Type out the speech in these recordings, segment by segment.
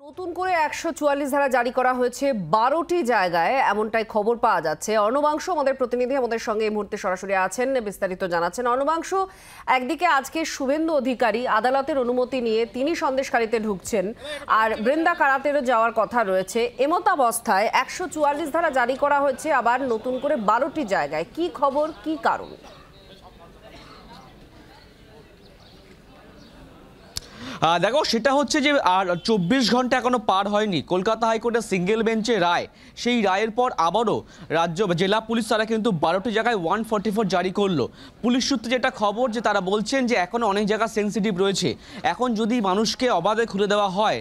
নতুন করে ১৪৪ ধারা জারি করা হয়েছে ১২টি জায়গায়, এমনটাই খবর পাওয়া যাচ্ছে। অর্ণবাংশু আমাদের প্রতিনিধি আমাদের সঙ্গে এই মুহূর্তে সরাসরি আছেন, বিস্তারিত জানাচ্ছেন। অর্ণবাংশু, একদিকে আজকে শুভেন্দু অধিকারী আদালতের অনুমতি নিয়ে তিনি সন্দেশখালিতে ঢুকছেন, আর বৃন্দা কারাতেরও যাওয়ার কথা রয়েছে। এমতাবস্থায় ১৪৪ ধারা জারি করা হয়েছে আবার নতুন করে ১২টি জায়গায়। কি খবর, কি কারণ? দেখো, সেটা হচ্ছে যে আর ২৪ ঘন্টা এখনো পার হয়নি কলকাতা হাইকোর্টের সিঙ্গেল বেঞ্চের রায়। সেই রায়ের পর আবারও জেলা পুলিশ তারা কিন্তু 12টি জায়গায় 144 জারি করলো। পুলিশ সূত্রে যেটা খবর, যে তারা বলছেন যে এখনও অনেক জায়গা সেন্সিটিভ রয়েছে। এখন যদি মানুষকে অবাধে খুলে দেওয়া হয়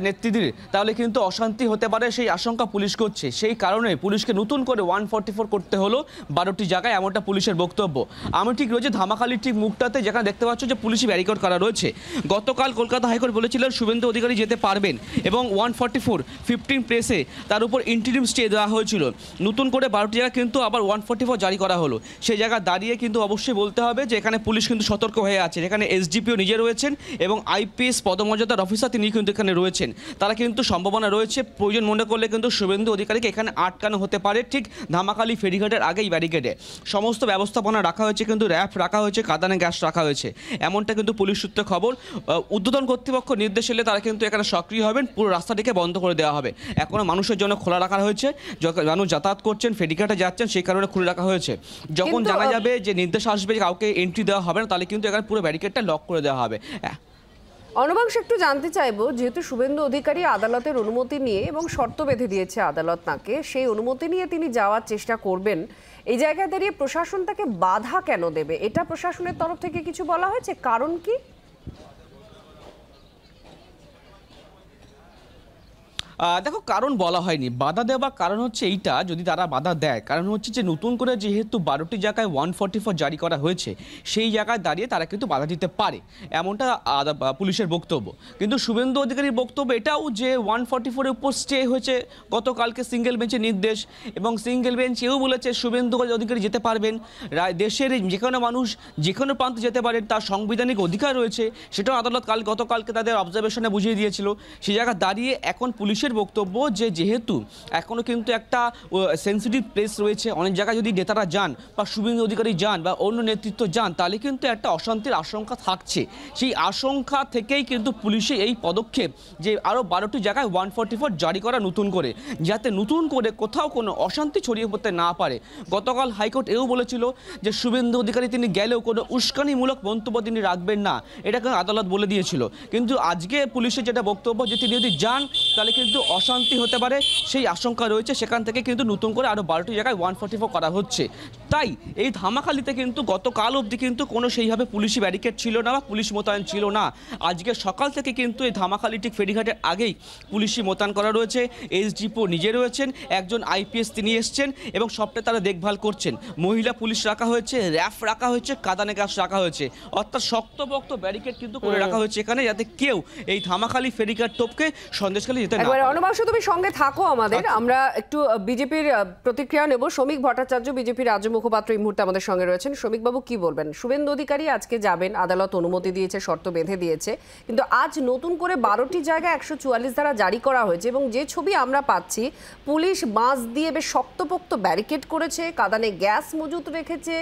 নেতৃত্বের, তাহলে কিন্তু অশান্তি হতে পারে, সেই আশঙ্কা পুলিশ করছে। সেই কারণে পুলিশকে নতুন করে 144 করতে হলো 12টি জায়গায়, এমনটা পুলিশের বক্তব্য। আমি ঠিক রয়েছে ধামাখালির ঠিক মুখটাতে, যেখানে দেখতে পাচ্ছ যে পুলিশি ব্যারিকেড করা রয়েছে। গতকাল কলকাতা হাইকোর্ট বলেছিলেন শুভেন্দু অধিকারী যেতে পারবেন, এবং 144 প্রেসে তার উপর ইন্টারিম স্টে দেওয়া হয়েছিল। নতুন করে 12টি জায়গা কিন্তু আবার 144 জারি করা হলো। সেই জায়গা দাঁড়িয়ে কিন্তু অবশ্যই বলতে হবে যে এখানে পুলিশ কিন্তু সতর্ক হয়ে আছে। এখানে এসডিপিও নিজে রয়েছেন এবং আইপিএস পদমর্যাদার অফিসার তিনি কিন্তু এখানে রয়েছেন। তারা কিন্তু সম্ভাবনা রয়েছে, প্রয়োজন মনে করলে কিন্তু শুভেন্দু অধিকারীকে এখানে আটকানো হতে পারে, ঠিক ধামাখালি ফেরিঘাটের আগেই ব্যারিকেডে। সমস্ত ব্যবস্থাপনা রাখা হয়েছে, কিন্তু র্যাপ রাখা হয়েছে, কাঁদানে গ্যাস রাখা হয়েছে, এমনটা কিন্তু পুলিশ সূত্রে খবর। উদ্বোধন কর্তৃপক্ষ নির্দেশ এলে তারা কিন্তু এখানে সক্রিয় হবেন, পুরো রাস্তাটিকে বন্ধ করে দেওয়া হবে। এখনও মানুষের জন্য খোলা রাখা হয়েছে, মানুষ যাতায়াত করছেন, ফেরিঘাটে যাচ্ছেন, সেই কারণে খুলে রাখা হয়েছে। যখন জানা যাবে যে নির্দেশ আসবে যে কাউকে এন্ট্রি দেওয়া হবে না, তাহলে কিন্তু এখানে পুরো ব্যারিকেডটা লক করে দেওয়া হবে। অর্ণবাংশু, একটু জানতে চাইবো, যেহেতু শুভেন্দু অধিকারী আদালতের অনুমতি নিয়ে এবং শর্ত বেঁধে দিয়েছে আদালত তাকে, সেই অনুমতি নিয়ে তিনি যাওয়ার চেষ্টা করবেন, এই জায়গায় দাঁড়িয়ে প্রশাসন তাকে বাধা কেন দেবে? এটা প্রশাসনের তরফ থেকে কিছু বলা হয়েছে? কারণ কি? দেখো, কারণ বলা হয়নি। বাধা দেওয়ার কারণ হচ্ছে এইটা, যদি তারা বাধা দেয়, কারণ হচ্ছে যে নতুন করে যেহেতু 12টি জায়গায় 144 জারি করা হয়েছে, সেই জায়গায় দাঁড়িয়ে তারা কিন্তু বাধা দিতে পারে, এমনটা পুলিশের বক্তব্য। কিন্তু শুভেন্দু অধিকারীর বক্তব্য এটাও যে 144-এর উপর স্টে হয়েছে গতকালকে সিঙ্গেল বেঞ্চের নির্দেশ, এবং সিঙ্গেল বেঞ্চ এও বলেছে শুভেন্দু অধিকারী যেতে পারবেন। দেশের যে কোনো মানুষ যে কোনো প্রান্তে যেতে পারেন, তার সাংবিধানিক অধিকার রয়েছে, সেটাও আদালত গতকালকে তাদের অবজারভেশনে বুঝিয়ে দিয়েছিল। সেই জায়গায় দাঁড়িয়ে এখন পুলিশের বক্তব্য যে যেহেতু এখনো কিন্তু একটা সেন্সিটিভ প্লেস রয়েছে, অনেক জায়গায় যদি নেতারা যান বা শুভেন্দু অধিকারী যান বা অন্য নেতৃত্ব যান, তাহলে কিন্তু একটা অশান্তির আশঙ্কা থাকছে। সেই আশঙ্কা থেকেই কিন্তু পুলিশের এই পদক্ষেপ যে আরও 12টি জায়গায় 144 জারি করা নতুন করে, যাতে নতুন করে কোথাও কোনো অশান্তি ছড়িয়ে পড়তে না পারে। গতকাল হাইকোর্ট এও বলেছিল যে শুভেন্দু অধিকারী তিনি গেলেও কোনো উস্কানিমূলক মন্তব্য তিনি রাখবেন না, এটা কিন্তু আদালত বলে দিয়েছিল। কিন্তু আজকে পুলিশের যেটা বক্তব্য, যে তিনি যদি যান তাহলে কিন্তু অশান্তি হতে পারে, সেই আশঙ্কা রয়েছে। সেখান থেকে কিন্তু নতুন করে আরও 12টি জায়গায় 144 করা হচ্ছে। তাই এই ধামাখালিতে কিন্তু গতকাল অবধি কিন্তু কোনো সেইভাবে পুলিশি ব্যারিকেড ছিল না বা পুলিশ মোতায়েন ছিল না। আজকে সকাল থেকে কিন্তু এই ধামাখালি ঠিক ফেরিঘাটের আগেই পুলিশি মোতায়েন করা রয়েছে। এসডিপিও নিজে রয়েছেন, একজন আইপিএস তিনি এসছেন এবং সবটা তারা দেখভাল করছেন। মহিলা পুলিশ রাখা হয়েছে, র্যাফ রাখা হয়েছে, কাঁদানে গ্যাস রাখা হয়েছে, অর্থাৎ শক্তপোক্ত ব্যারিকেড কিন্তু করে রাখা হয়েছে এখানে, যাতে কেউ এই ধামাখালি ফেরিঘাট টপকে সন্দেশখালি যেতে না পারে। অর্ণবাংশু, তুমি সঙ্গে থাকো আমাদের, আমরা একটু বিজেপির প্রতিক্রিয়া নেব। শ্রমিক ভট্টাচার্য বিজেপির রাজ্য মুখপাত্র এই মুহূর্তে আমাদের সঙ্গে রয়েছেন। শ্রমিক বাবু, কি বলবেন? শুভেন্দু অধিকারী আজকে যাবেন, আদালত অনুমতি দিয়েছে, শর্ত বেঁধে দিয়েছে, কিন্তু আজ নতুন করে 12টি জায়গায় 144 ধারা জারি করা হয়েছে, এবং যে ছবি আমরা পাচ্ছি, পুলিশ বাঁশ দিয়ে বেশ শক্তপোক্ত ব্যারিকেড করেছে, কাঁদানে গ্যাস মজুত রেখেছে,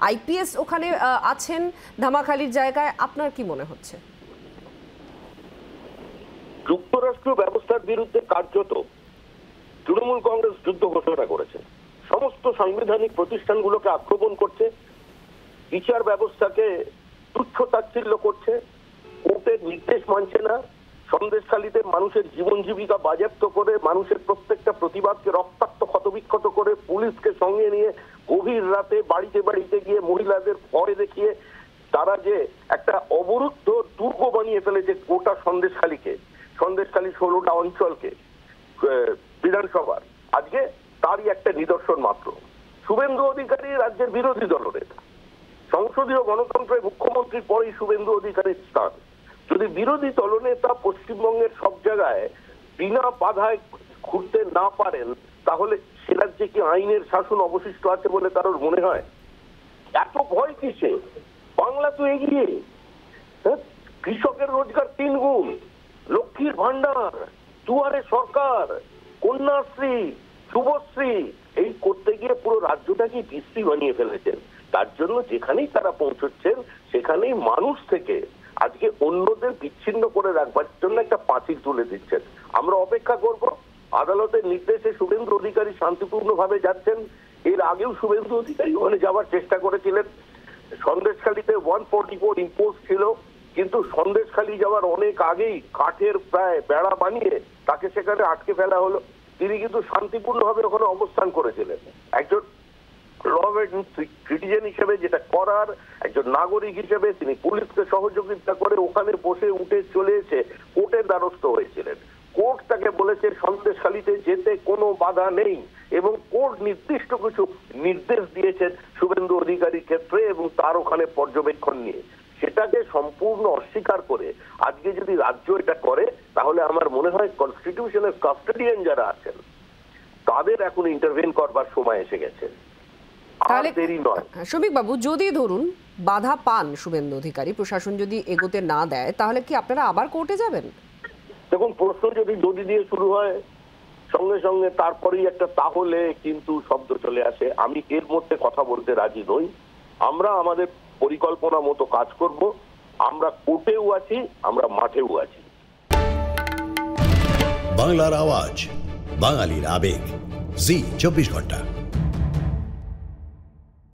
আইপিএস ওখানে আছেন ধামাখালির জায়গায়। আপনার কি মনে হচ্ছে? যুক্তরাষ্ট্র ব্যবস্থার বিরুদ্ধে কার্যত তৃণমূল কংগ্রেস যুদ্ধ ঘোষণা করেছে, সমস্ত সাংবিধানিক প্রতিষ্ঠানগুলোকে আক্রমণ করছে, বিচার ব্যবস্থাকে তুচ্ছ তাচ্ছিল্য করছে, কোর্টের নির্দেশ মানছে না, সন্দেশখালীতে মানুষের জীবন জীবিকা বাজেয়াপ্ত করে, মানুষের প্রত্যেকটা প্রতিবাদকে রক্তাক্ত ক্ষতবিক্ষত করে, পুলিশকে সঙ্গে নিয়ে গভীর রাতে বাড়িতে বাড়িতে গিয়ে মহিলাদের ভয় দেখিয়ে তারা যে একটা অবরুদ্ধ দুর্গ বানিয়ে ফেলেছে গোটা সন্দেশখালীকে, সন্দেশখালী 16টা অঞ্চলকে, বিধানসভার, আজকে তারই একটা নিদর্শন মাত্র। শুভেন্দু অধিকারী রাজ্যের বিরোধী দলনেতা, সংসদীয় গণতন্ত্রে মুখ্যমন্ত্রীর পরেই শুভেন্দু অধিকারীর স্থান। যদি বিরোধী দলনেতা পশ্চিমবঙ্গের সব জায়গায় বিনা বাধায় ঘুরতে না পারেন, তাহলে সে রাজ্যে কি আইনের শাসন অবশিষ্ট আছে বলে কারোর মনে হয়? এত ভয় কিসে? বাংলা তো এগিয়ে, কৃষকের রোজগার 3 গুণ, লক্ষ্মীর ভান্ডার, দুয়ারে সরকার, কন্যাশ্রী, শুভশ্রী, এই করতে গিয়ে পুরো রাজ্যটাকে বিশ্রী বানিয়ে ফেলেছেন। তার জন্য যেখানেই তারা পৌঁছচ্ছেন সেখানেই মানুষ থেকে আজকে অন্যদের বিচ্ছিন্ন করে রাখবার জন্য একটা পাঁচিল তুলে দিচ্ছেন। আমরা অপেক্ষা করব, আদালতের নির্দেশে শুভেন্দু অধিকারী শান্তিপূর্ণভাবে যাচ্ছেন। এর আগেও শুভেন্দু অধিকারী ওখানে যাওয়ার চেষ্টা করেছিলেন। সন্দেশখালীতে 144 ইম্পোজ ছিল, কিন্তু সন্দেশখালী যাওয়ার অনেক আগেই কাঠের প্রায় বেড়া বানিয়ে তাকে সেখানে আটকে ফেলা হলো। তিনি কিন্তু শান্তিপূর্ণভাবে ওখানে অবস্থান করেছিলেন। একজন ল অ্যান্ড সিটিজেন হিসেবে যেটা করার, একজন নাগরিক হিসেবে তিনি পুলিশকে সহযোগিতা করে ওখানে বসে উঠে চলে এসে কোর্টের দ্বারস্থ হয়েছিলেন। কোর্ট তাকে বলেছে সন্দেশখালীতে যেতে কোনো বাধা নেই, এবং কোর্ট নির্দিষ্ট কিছু নির্দেশ দিয়েছেন শুভেন্দু অধিকারীর ক্ষেত্রে এবং তার ওখানে পর্যবেক্ষণ নিয়ে। সেটাকে সম্পূর্ণ অস্বীকার করে আজকে যদি রাজ্য এটা করে, তাহলে আমার মনে হয় কনস্টিটিউশনের কাস্টোডিয়ান যারা আছেন তাদের এখন ইন্টারভেন করবার সময় এসে গেছে, আর দেরি নয়। শ্রমিক বাবু, যদি ধরুন বাধা পান শুভেন্দু অধিকারী, প্রশাসন যদি এগোতে না দেয়, তাহলে কি আপনারা আবার কোর্টে যাবেন? দেখুন, প্রশ্ন যদি দিয়ে শুরু হয়, সঙ্গে সঙ্গে তারপরেই একটা তাহলে কিন্তু শব্দ চলে আসে। আমি এর মধ্যে কথা বলতে রাজি নই। আমরা আমাদের পরিকল্পনা মতো কাজ করব। আমরা কোর্টেও আছি, আমরা মাঠেও আছি। বাংলার আওয়াজ, বাঙালির আবেগ, জি 24 ঘন্টা।